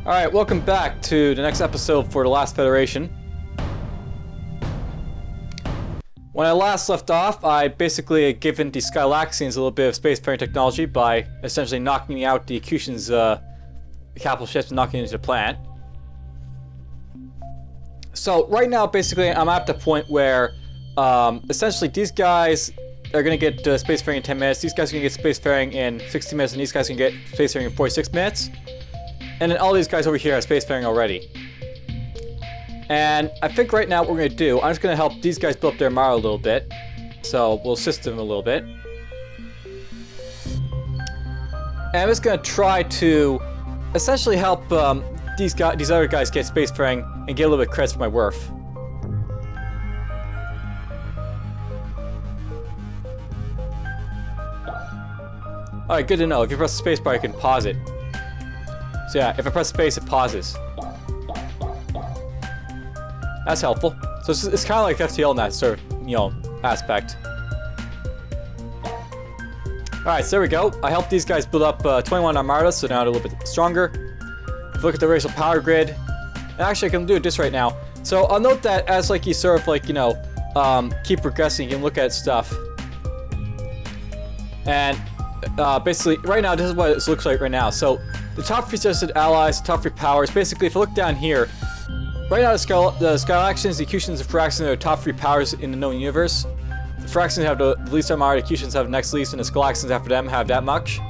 Alright, welcome back to the next episode for The Last Federation. When I last left off, I basically had given the Skylaxians a little bit of spacefaring technology by essentially knocking out the Acutians' capital ships and knocking it into the planet. So right now, basically, I'm at the point where essentially these guys are going to get spacefaring in 10 minutes, these guys are going to get spacefaring in 60 minutes, and these guys are going to get spacefaring in 46 minutes. And then all these guys over here are spacefaring already. And I think right now what we're going to do, I'm just going to help these guys build up their armada a little bit. So we'll assist them a little bit. And I'm just going to try to essentially help these other guys get spacefaring and get a little bit of credits for my worth. Alright, good to know. If you press the spacebar, you can pause it. So yeah, if I press space, it pauses. That's helpful. So it's kind of like FTL in that sort of, aspect. Alright, so there we go. I helped these guys build up 21 armadas, so now they're a little bit stronger. If you look at the racial power grid, and actually I can do this right now. So I'll note that as you sort of keep progressing, you can look at stuff. And basically, right now, this is what it looks like right now. So the top 3 suggested allies, the top 3 powers. Basically, if you look down here, right now the Skylaxians, the Acutians, and the Thoraxians are the top 3 powers in the known universe. The Thoraxians have the least armada, the Acutians have the next least, and the Skylaxians after them have that much.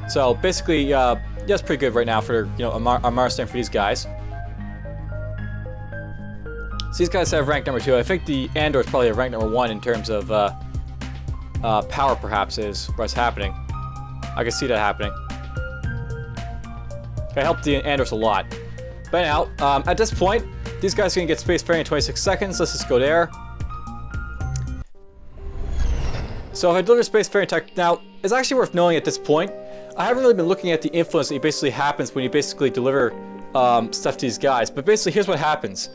So basically, that's pretty good right now for armada strength for these guys. So these guys have rank number 2. I think the Andor is probably rank number 1 in terms of power, perhaps, is what's happening. I can see that happening. I helped the Andors a lot. But now, at this point, these guys are going to get spacefaring in 26 seconds. Let's just go there. So if I deliver spacefaring tech, now, it's actually worth knowing at this point, I haven't really been looking at the influence that basically happens when you basically deliver stuff to these guys. But basically, here's what happens.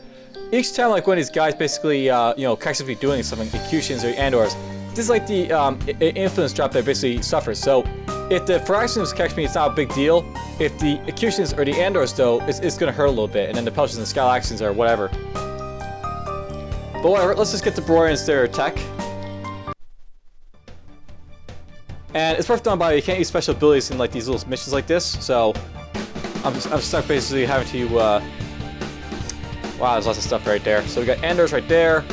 Each time, one of these guys basically, catches me doing something, the Acutians or the Andors, this is like the influence drop that basically suffers. So if the Thoraxians catch me, it's not a big deal. If the Acutians or the Andors, though, it's going to hurt a little bit. And then the Peltians and Skylaxians or whatever. But whatever, let's just get the Bororians their tech. And it's worth knowing about it, you can't use special abilities in these little missions like this. So I'm stuck basically having to... wow, there's lots of stuff right there. So we got Andors right there.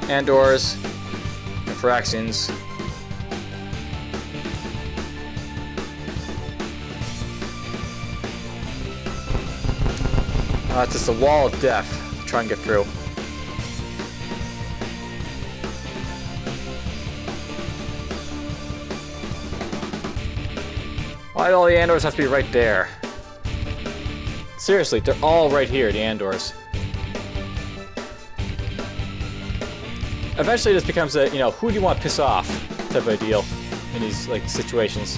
Andors. And Thoraxians. It's just a wall of death to try and get through. Why do all the Andors have to be right there? Seriously, they're all right here, the Andors. Eventually this becomes a, who do you want to piss off type of deal in these, situations.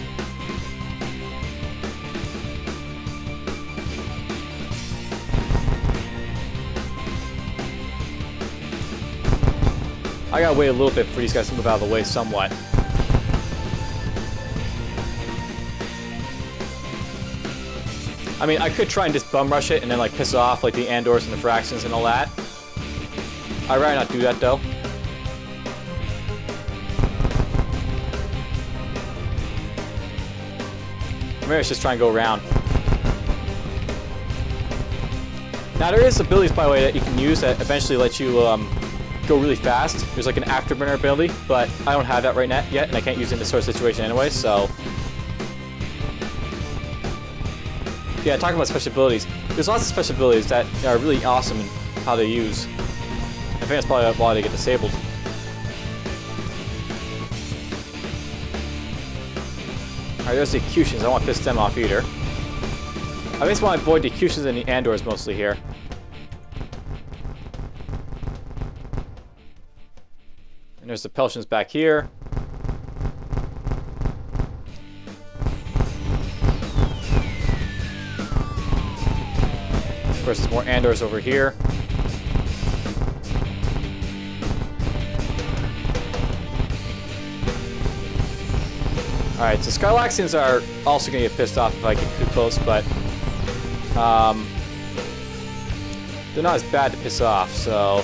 I gotta wait a little bit for these guys to move out of the way somewhat. I mean, I could try and just bum rush it and then piss off the Andors and the Thoraxians and all that. I'd rather not do that though. Maybe I should just try and go around. Now there is abilities, by the way, that you can use that eventually let you go really fast. There's an afterburner ability, but I don't have that right now yet, and I can't use it in this sort of situation anyway, so... Yeah, talking about special abilities. There's lots of special abilities that are really awesome in how they use. I think that's probably why they get disabled. Alright, there's the Acutians. I don't want to piss them off either. I just want to avoid the Acutians and the Andors mostly here. And there's the Peltians back here. Of course, there's more Andors over here. Alright, so Skylaxians are also going to get pissed off if I get too close, but They're not as bad to piss off, so...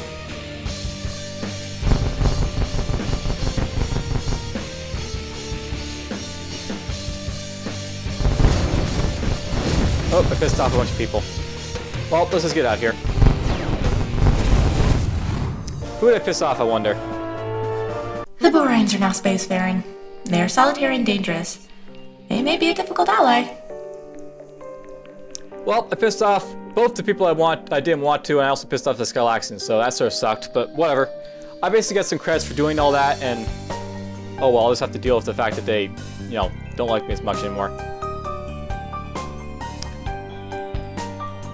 Oh, I pissed off a bunch of people. Well, let's just get out of here. Who did I piss off, I wonder? The Boraines are now spacefaring. They are solitary and dangerous. They may be a difficult ally. Well, I pissed off both the people I didn't want to, and I also pissed off the Scalaxians, so that sort of sucked, but whatever. I basically got some credits for doing all that, and... oh well, I'll just have to deal with the fact that they, you know, don't like me as much anymore.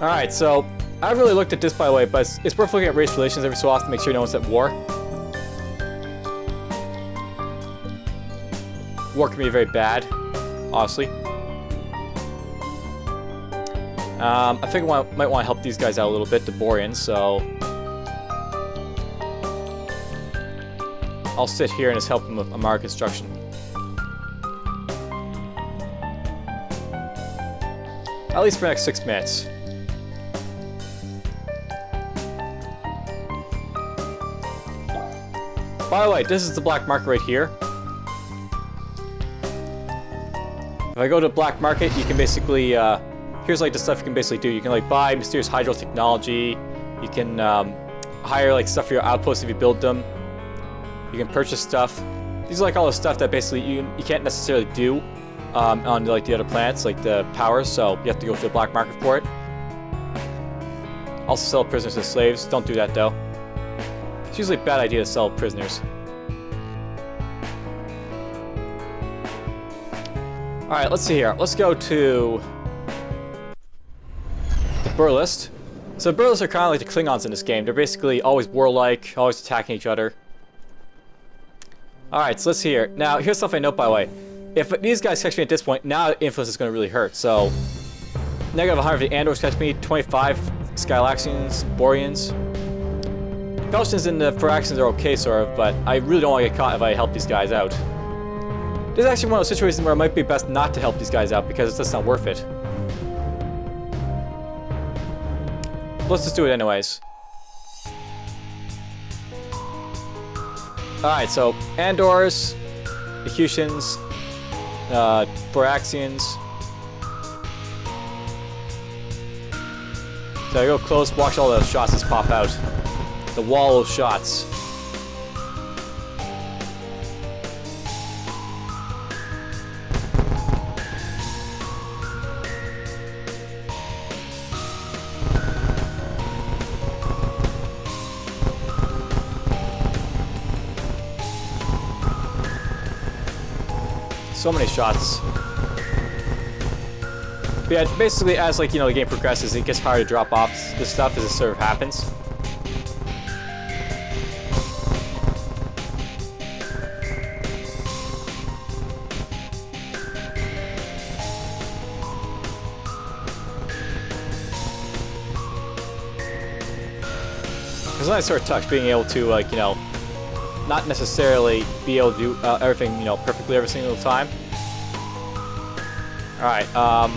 Alright, so... I haven't really looked at this, by the way, but it's worth looking at race relations every so often to make sure no one's at war. War can be very bad, honestly. I think I might want to help these guys out a little bit, the Boreans, so... I'll sit here and just help them with Amara construction. At least for the next 6 minutes. By the way, this is the black market right here. If I go to black market, you can basically, here's like the stuff you can basically do. You can like buy mysterious hydro technology. You can hire like stuff for your outposts if you build them. You can purchase stuff. These are like all the stuff that basically you can't necessarily do on like the other planets, like the powers. So you have to go to the black market for it. Also sell prisoners as slaves. Don't do that though. It's usually a bad idea to sell prisoners. Alright, let's see here. Let's go to the Burlast. So Burlast are kind of like the Klingons in this game. They're basically always warlike, always attacking each other. Alright, so let's see here. Now, here's something I note, by the way. If these guys catch me at this point, now influence is going to really hurt. So, negative 100 of the Andors catch me, 25 Skylaxians, Boreans. Belgians and the Thoraxians are okay, sort of, but I really don't want to get caught if I help these guys out. This is actually one of those situations where it might be best not to help these guys out because it's just not worth it. Let's just do it anyways. Alright, so Andors, Ecutions, Thoraxians. So I go close, watch all the shots just pop out. The wall of shots. So many shots. But yeah, basically as like, you know, the game progresses, it gets harder to drop off this stuff as it sort of happens. It's a nice sort of touch being able to, like, you know, not necessarily be able to do everything, you know, perfectly every single time. Alright, how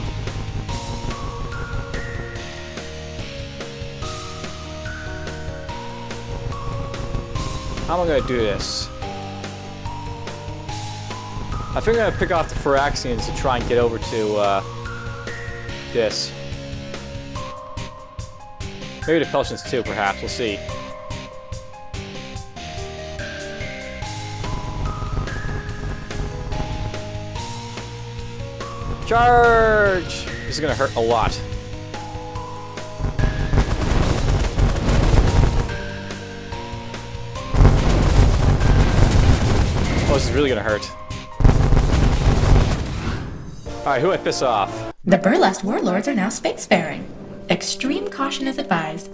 am I going to do this? I think I'm going to pick off the Thoraxians to try and get over to this. Maybe the Peltians too, perhaps. We'll see. Charge! This is going to hurt a lot. Oh, this is really going to hurt. Alright, who I piss off? The Burlast warlords are now spacefaring. Extreme caution is advised.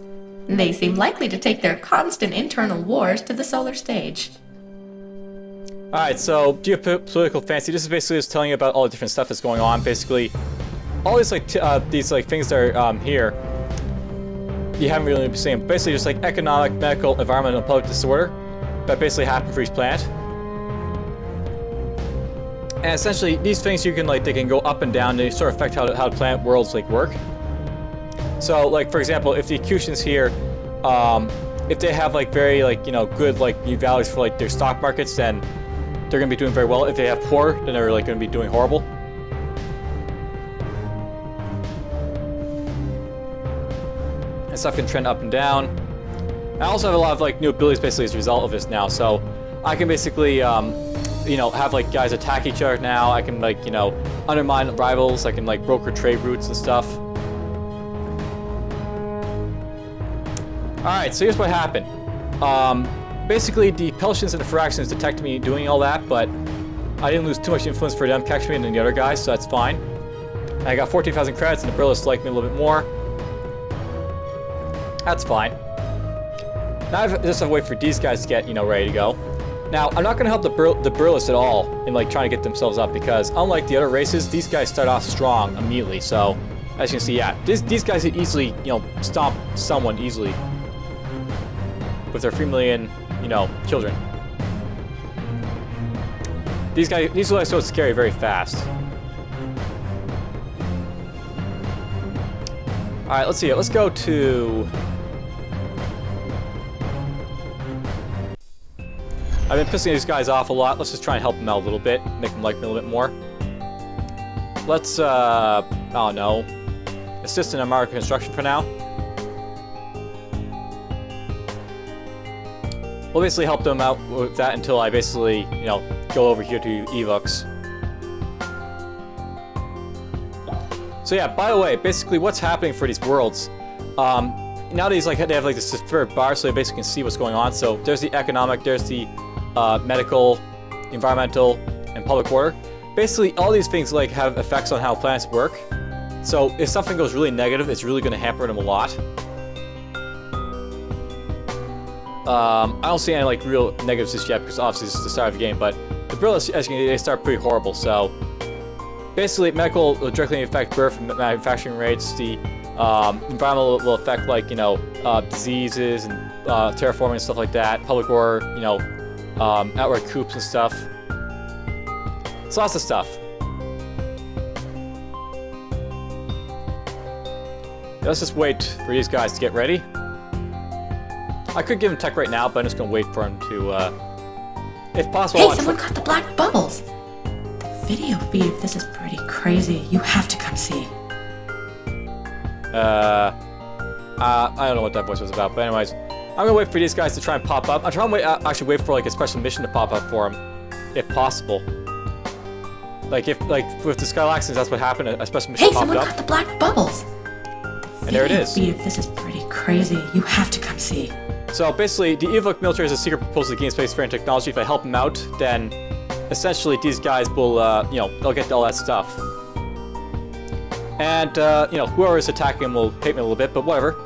They seem likely to take their constant internal wars to the solar stage. Alright, so geopolitical fancy. This is basically just telling you about all the different stuff that's going on. Basically, all these like things that are here, you haven't really been seeing. Basically, just like economic, medical, environmental, and public disorder that basically happen for each planet. And essentially, these things you can they can go up and down. They sort of affect how the planet worlds work. So, like, for example, if the Acutians here, if they have, like, very, like, you know, good, like, new values for, like, their stock markets, then they're going to be doing very well. If they have poor, then they're, like, going to be doing horrible. And stuff can trend up and down. I also have a lot of, like, new abilities basically as a result of this now. So, I can basically, you know, have, like, guys attack each other now. I can, like, you know, undermine rivals. I can, like, broker trade routes and stuff. Alright, so here's what happened. Basically, the Peltians and the Thoraxians detected me doing all that, but I didn't lose too much influence for them capturing me than the other guys, so that's fine. And I got 14,000 credits, and the Burlast liked me a little bit more. That's fine. Now I just have to wait for these guys to get, you know, ready to go. Now, I'm not going to help the Burlast at all in, like, trying to get themselves up, because unlike the other races, these guys start off strong immediately, so as you can see, yeah, these guys could easily, you know, stomp someone easily with their 3 million, you know, children. These are like so scary very fast. Alright, let's see it. Let's go to... I've been pissing these guys off a lot. Let's just try and help them out a little bit. Make them like me a little bit more. Let's, oh no. Assist in American construction for now. We'll basically help them out with that until I basically, you know, go over here to DFuxa. So yeah, by the way, basically what's happening for these worlds, nowadays like they have like this third bar so they basically can see what's going on. So there's the economic, there's the medical, environmental, and public order. Basically all these things like have effects on how planets work. So if something goes really negative, it's really going to hamper them a lot. I don't see any like real negatives just yet because obviously this is the start of the game, but the Burlast, as you can see, they start pretty horrible. So basically, medical will directly affect birth and manufacturing rates. The environmental will affect like, you know, diseases and terraforming and stuff like that. Public order, you know, outright coups and stuff. It's lots of stuff. Let's just wait for these guys to get ready. I could give him tech right now, but I'm just gonna wait for him to, if possible. Hey, someone caught the black bubbles. The video feed of this is pretty crazy. You have to come see. I don't know what that voice was about, but anyways, I'm gonna wait for these guys to try and pop up. I'm trying to actually wait for like a special mission to pop up for them, if possible. Like if, like with the Skylaxons, that's what happened. A special mission popped up. Hey, someone caught the black bubbles. And there it is. The video feed of this is pretty crazy. You have to come see. So basically, the DFuxa military has a secret proposal to gain spacefaring technology. If I help them out, then essentially these guys will, you know, they'll get all that stuff. And, you know, whoever is attacking them will hate me a little bit, but whatever.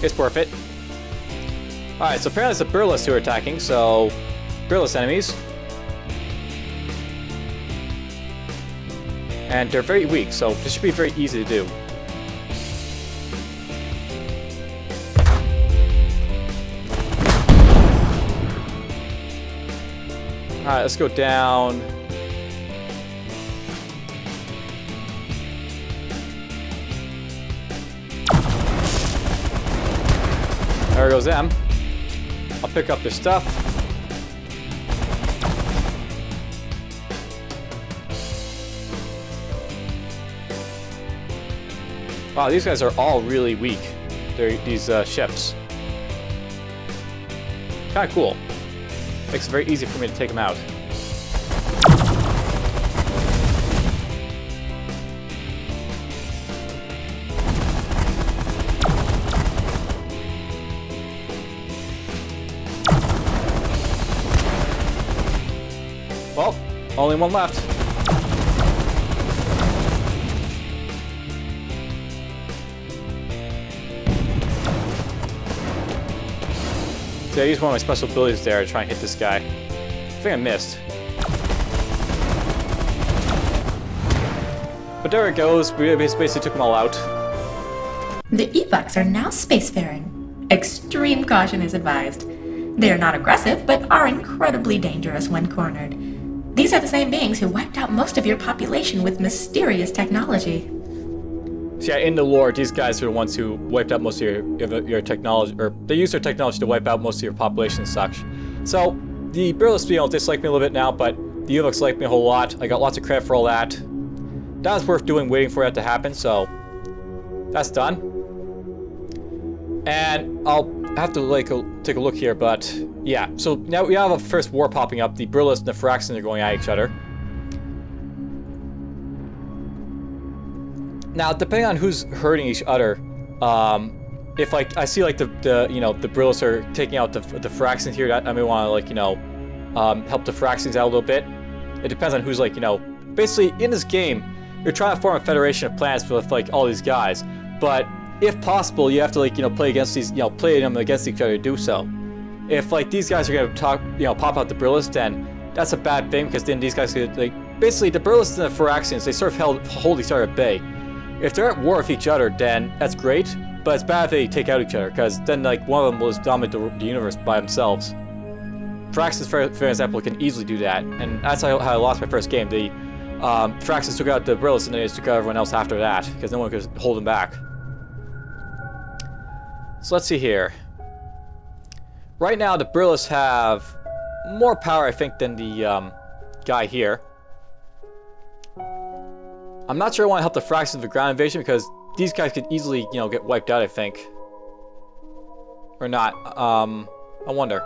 It's worth it. Alright, so apparently it's the Burlast who are attacking, so... Burlast enemies. And they're very weak, so this should be very easy to do. Alright, let's go down. There goes them. I'll pick up their stuff. Wow, these guys are all really weak. They're these ships. Kinda cool. Makes it very easy for me to take them out. Well, only one left. So I used one of my special abilities there to try and hit this guy. I think I missed. But there it goes. We basically took them all out. The DFuxa are now spacefaring. Extreme caution is advised. They are not aggressive, but are incredibly dangerous when cornered. These are the same beings who wiped out most of your population with mysterious technology. So yeah, in the lore, these guys are the ones who wiped out most of your technology, or they used their technology to wipe out most of your population and such. So the Burlast dislike me a little bit now, but the Unix like me a whole lot. I got lots of credit for all that. That was worth doing, waiting for it to happen, so that's done. And I'll have to take a look here, but yeah. So now we have a first war popping up. The Burlast and the Thoraxian are going at each other. Now, depending on who's hurting each other, if like I see like the Burlast are taking out the Thoraxians here, I may want to help the Thoraxians out a little bit. It depends on who's basically in this game, you're trying to form a federation of planets with like all these guys, but if possible, you have to play against these, play them against each other to do so. If like these guys are gonna pop out the Burlast, then that's a bad thing because then these guys could basically the Burlast and the Thoraxians, they sort of hold each other at bay. If they're at war with each other, then that's great, but it's bad if they take out each other because then one of them will just dominate the universe by themselves. Thoraxians, for example, can easily do that, and that's how I lost my first game. The Thoraxians took out the Burlast and they just took out everyone else after that because no one could hold them back. So let's see here. Right now, the Burlast have more power, I think, than the guy here. I'm not sure I want to help the Thoraxians with the ground invasion because these guys could easily, get wiped out, I think. Or not. I wonder.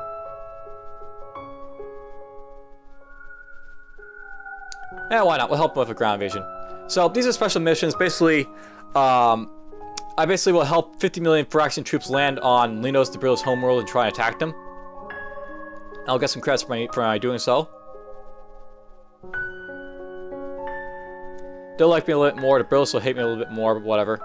Yeah, why not? We'll help them with a ground invasion. So these are special missions. Basically, I basically will help 50 million Thoraxian troops land on Linos, the Burlast homeworld, and try and attack them. I'll get some credits for my doing so. They'll like me a little bit more. The Burlast will hate me a little bit more, but whatever.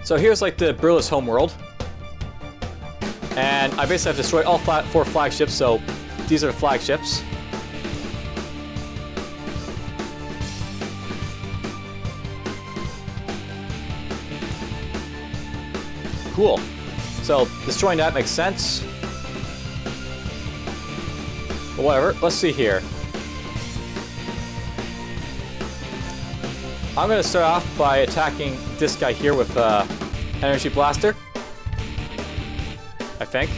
So here's like the Burlast homeworld. And I basically have destroyed all 4 flagships, so these are the flagships. Cool. So destroying that makes sense. But whatever. Let's see here. I'm going to start off by attacking this guy here with energy blaster. I think.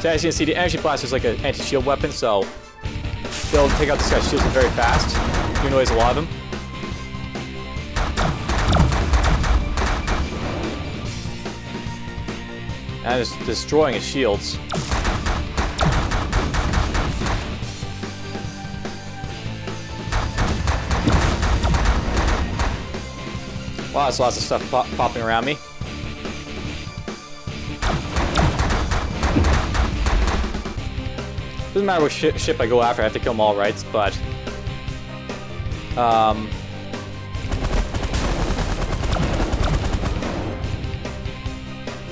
So as you can see, the energy blaster is like an anti-shield weapon, so they'll take out this guy's shields very fast, even though there's a lot of them. And it's destroying his shields. Wow, there's lots of stuff popping around me. Doesn't matter which ship I go after, I have to kill them all, right? But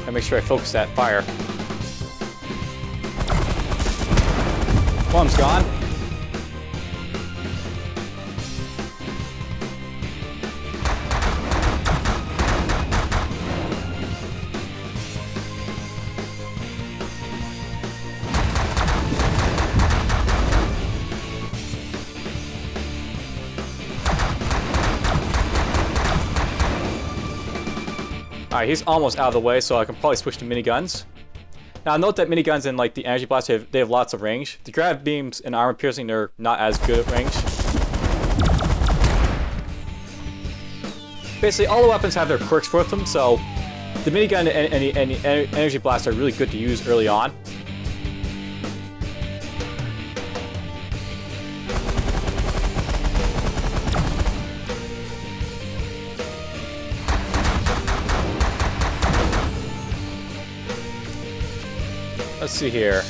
I make sure I focus that fire. One's gone. Alright, he's almost out of the way, so I can probably switch to miniguns. Now, note that miniguns and like the energy blaster, they have lots of range. The grav beams and armor piercing, they're not as good at range. Basically, all the weapons have their quirks with them, so the minigun and the energy blaster are really good to use early on. Let's see here.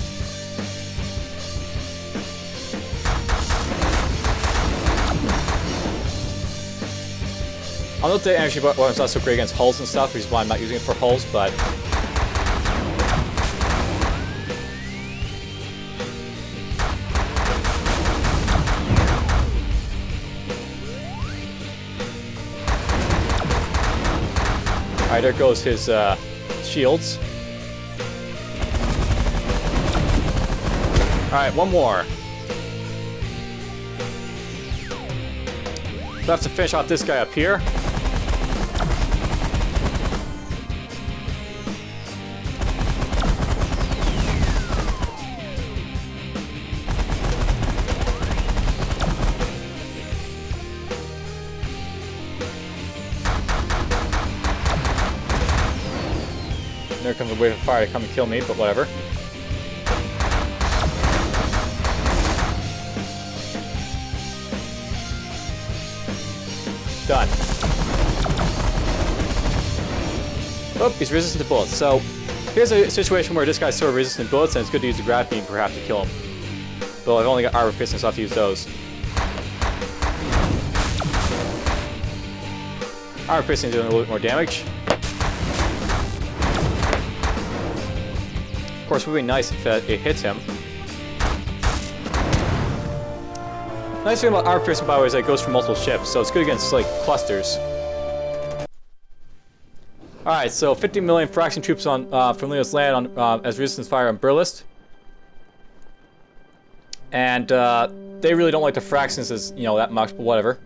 I'll note the energy weapon's not so great against hulls and stuff, which is why I'm not using it for hulls, but alright, there goes his shields. Alright, one more. So I have to finish off this guy up here. There comes a wave of fire to come and kill me, but whatever. Done. Oh, he's resistant to bullets. So, here's a situation where this guy's sort of resistant to bullets, and it's good to use the grab beam perhaps to kill him. But I've only got armor pistons, so I have to use those. Armor pistons doing a little bit more damage. Of course, it would be nice if it hits him. Nice thing about armor piercing, by the way, is that it goes for multiple ships, so it's good against, like, clusters. Alright, so 50 million Thoraxian troops on from Leo's land on as resistance fire on Burlast. And they really don't like the Thoraxians as, you know, that much, but whatever.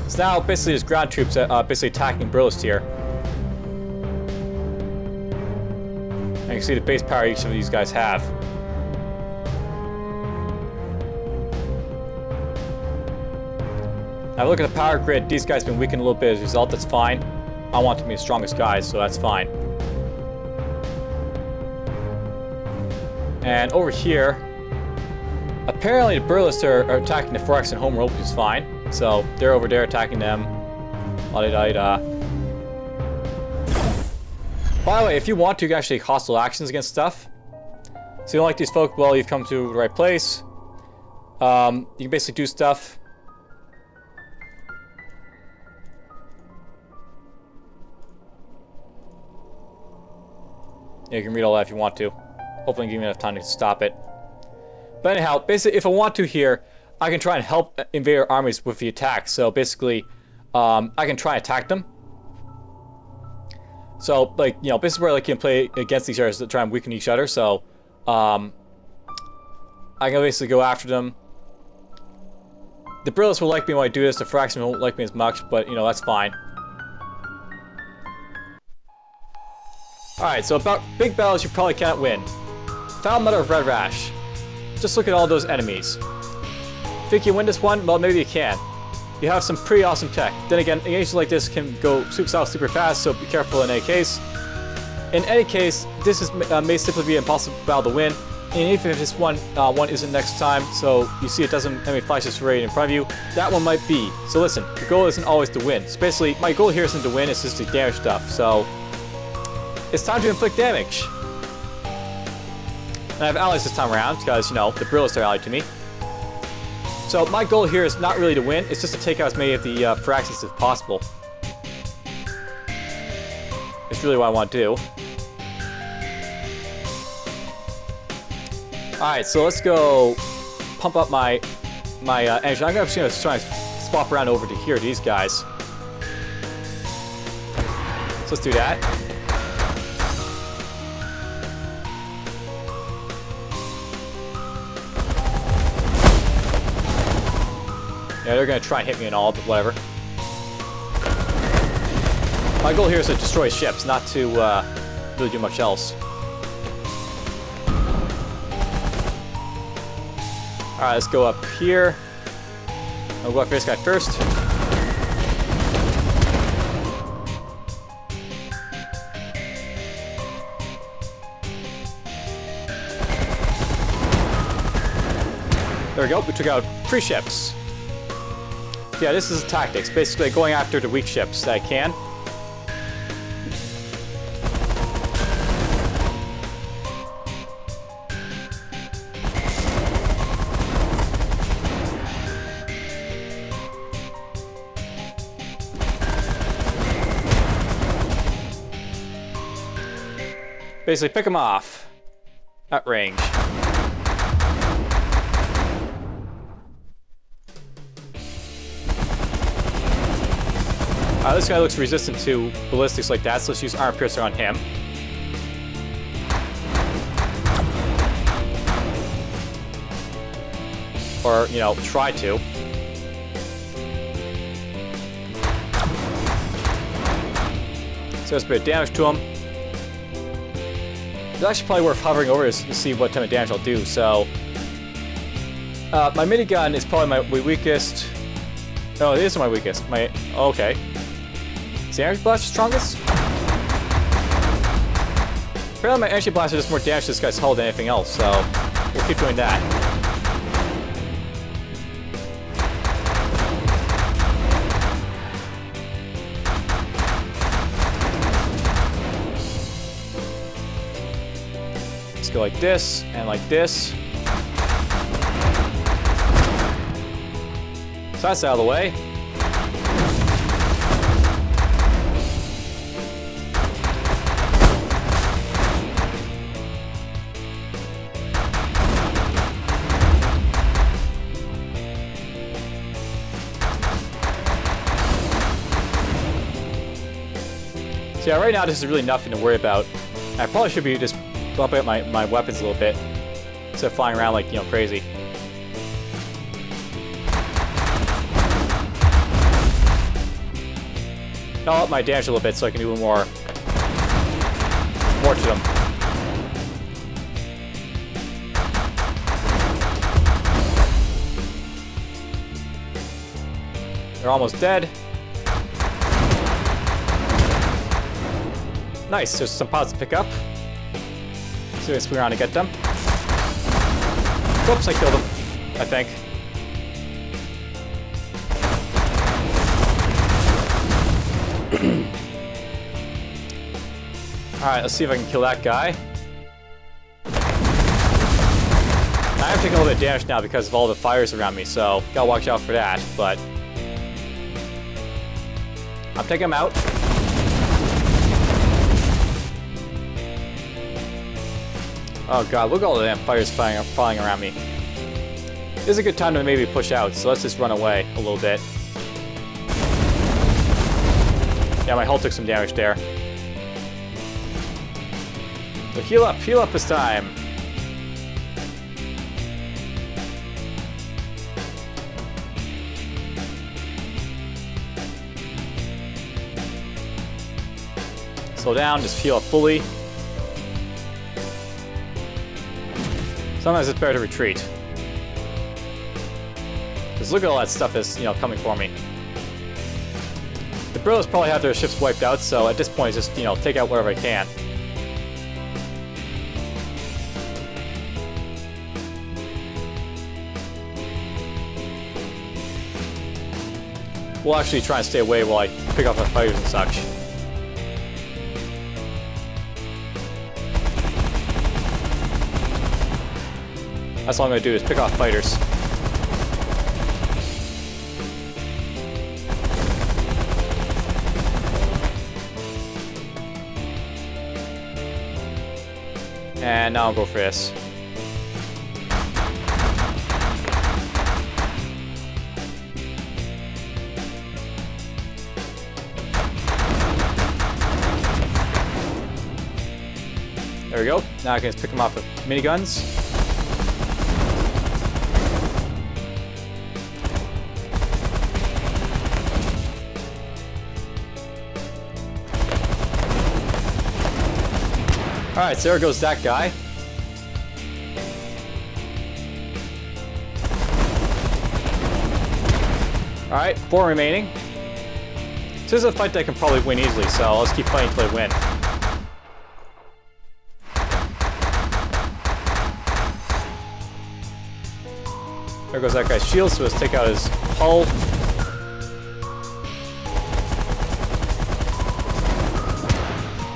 So now, basically, there's ground troops basically attacking Burlast here. And you can see the base power each of these guys have. Now look at the power grid, these guys have been weakened a little bit as a result, that's fine. I want to be the strongest guys, so that's fine. And over here, apparently the Burlast are attacking the Thoraxian homeworld, which is fine. So they're over there attacking them. La-di-da-di-da. By the way, if you want to, you can actually take hostile actions against stuff. So you don't like these folk, well, you've come to the right place. You can basically do stuff. Yeah, you can read all that if you want to. Hopefully give me enough time to stop it. But anyhow, basically, if I want to here, I can try and help invader armies with the attack. So basically, I can try and attack them. So, like, you know, this is where like you can play against each other to try and weaken each other. So, I can basically go after them. The Burlast will like me when I do this. The Thoraxian won't like me as much, but you know that's fine. Alright, so about big battles you probably can't win. Foul Mother of Red Rash. Just look at all those enemies. Think you win this one? Well, maybe you can. You have some pretty awesome tech. Then again, engagements like this can go super fast, so be careful in any case. In any case, this is, may simply be an impossible battle to win. And even if this one isn't next time, so you see it doesn't have any flashes right in front of you, that one might be. So listen, the goal isn't always to win. So basically, my goal here isn't to win, it's just to damage stuff. So it's time to inflict damage. And I have allies this time around, because, you know, the Burlast are allied to me. So my goal here is not really to win, it's just to take out as many of the Thoraxians as possible. It's really what I want to do. Alright, so let's go pump up my energy. I'm just going to try and swap around over to here, these guys. So let's do that. Yeah, they're gonna try and hit me and all, but whatever. My goal here is to destroy ships, not to really do much else. Alright, let's go up here. I'll go after this guy first. There we go, we took out 3 ships. Yeah, this is tactics. Basically going after the weak ships that I can. Basically pick them off at range. This guy looks resistant to ballistics like that, so let's use Armor Piercer on him. Or, you know, try to. So there's a bit of damage to him. It's actually probably worth hovering over to see what type of damage I'll do, so... my minigun is probably my weakest... No, it isn't my weakest. Okay. Is the energy blaster strongest? Apparently my energy blaster does more damage to this guy's hull than anything else, so... We'll keep doing that. Let's go like this, and like this. So that's out of the way. So yeah, right now this is really nothing to worry about. I probably should be just bumping up my weapons a little bit instead of flying around like, you know, crazy. I'll up my damage a little bit so I can do more to them. They're almost dead. Nice, there's some pods to pick up. So we can swing around to get them. Whoops, I killed him, I think. Alright, let's see if I can kill that guy. I am taking a little bit of damage now because of all the fires around me, so gotta watch out for that, but... I'm taking him out. Oh god, look at all the damn fires flying around me. This is a good time to maybe push out, so let's just run away a little bit. Yeah, my hull took some damage there. So heal up this time. Slow down, just heal up fully. Sometimes it's better to retreat. Because look at all that stuff that's, you know, coming for me. The Burlasts probably have their ships wiped out, so at this point, just, you know, take out whatever I can. We'll actually try and stay away while I pick up my fighters and such. That's all I'm going to do is pick off fighters. And now I'll go for this. There we go. Now I can just pick them off with miniguns. Alright, so there goes that guy. Alright, 4 remaining. This is a fight that I can probably win easily, so let's keep fighting until I win. There goes that guy's shield, so let's take out his hull.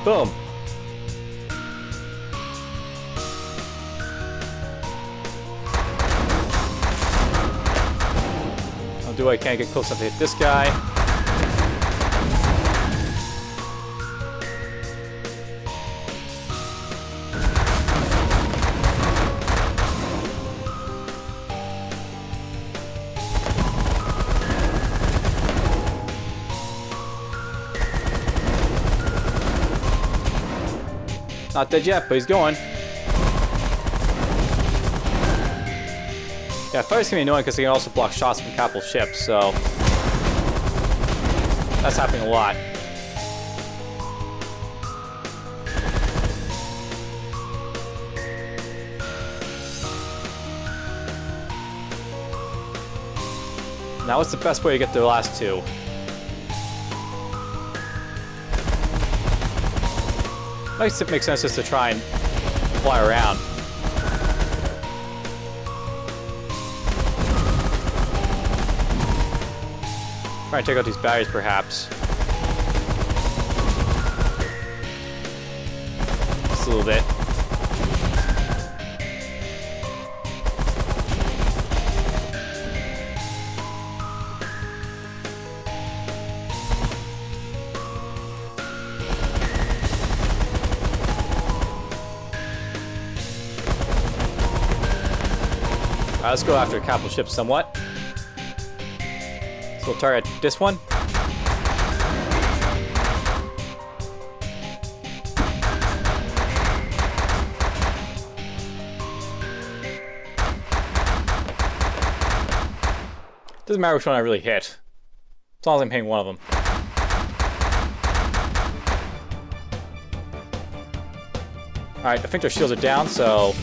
Boom. I'll do what I can, get close enough to hit this guy. Not dead yet, but he's going. Yeah, fighters can be annoying because they can also block shots from capital ships, so that's happening a lot. Now, what's the best way to get the last two? Might make sense just to try and fly around. Try and take out these batteries, perhaps. Just a little bit. Alright, let's go after capital ship somewhat. So we'll target this one. Doesn't matter which one I really hit, as long as I'm hitting one of them. Alright, I think their shields are down, so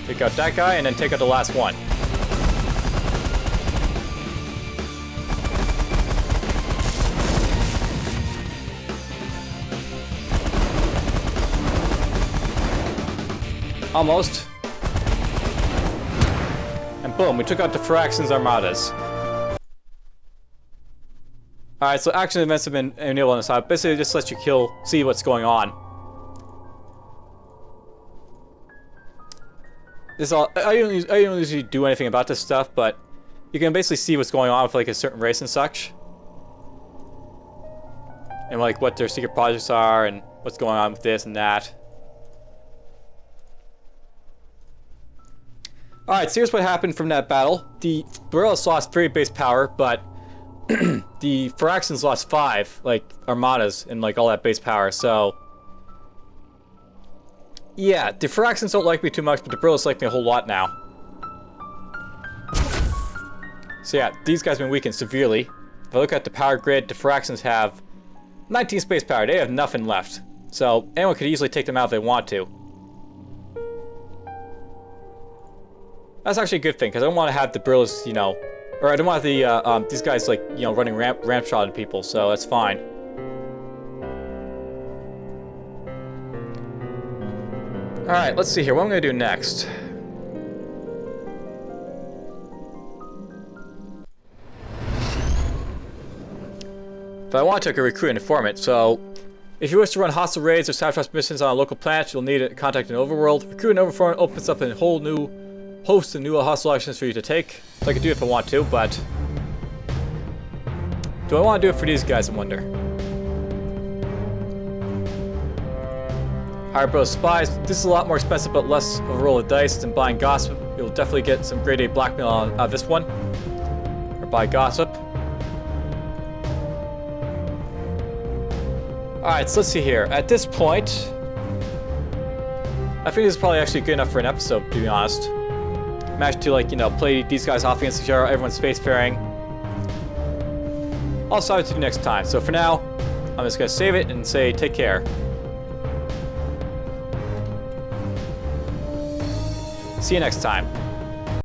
take out that guy, and then take out the last one. Almost. And boom, we took out the Thoraxian armadas. Alright, so action events have been enabled on the side. Basically, it just lets you see what's going on. This all, I don't usually do anything about this stuff, but you can basically see what's going on with like a certain race and such. And like what their secret projects are and what's going on with this and that. Alright, so here's what happened from that battle. The Burlast lost 3 base power, but the Thoraxians lost 5, like, armadas and like all that base power, so yeah, the Thoraxians don't like me too much, but the Burlast like me a whole lot now. So yeah, these guys have been weakened severely. If I look at the power grid, the Thoraxians have 19 space power. They have nothing left. So anyone could easily take them out if they want to. That's actually a good thing, because I don't want to have the Burlast, you know, or I don't want the these guys like, you know, running ramp shot at people, so that's fine. Alright, let's see here. What am I going to do next? If I want to, I can recruit an informant. So, if you wish to run hostile raids or sabotage missions on a local planet, you'll need to contact an overworld. Recruit an informant opens up a whole new host of new hostile actions for you to take. So I can do it if I want to, but do I want to do it for these guys, I wonder? Hire Burlast spies. This is a lot more expensive, but less of a roll of dice than buying gossip. You'll definitely get some grade A blackmail on this one. Or buy gossip. Alright, so let's see here. At this point, I think this is probably actually good enough for an episode, to be honest. Managed to, like, you know, play these guys off against each other, everyone's spacefaring. I'll start with you next time. So for now, I'm just going to save it and say take care. See you next time.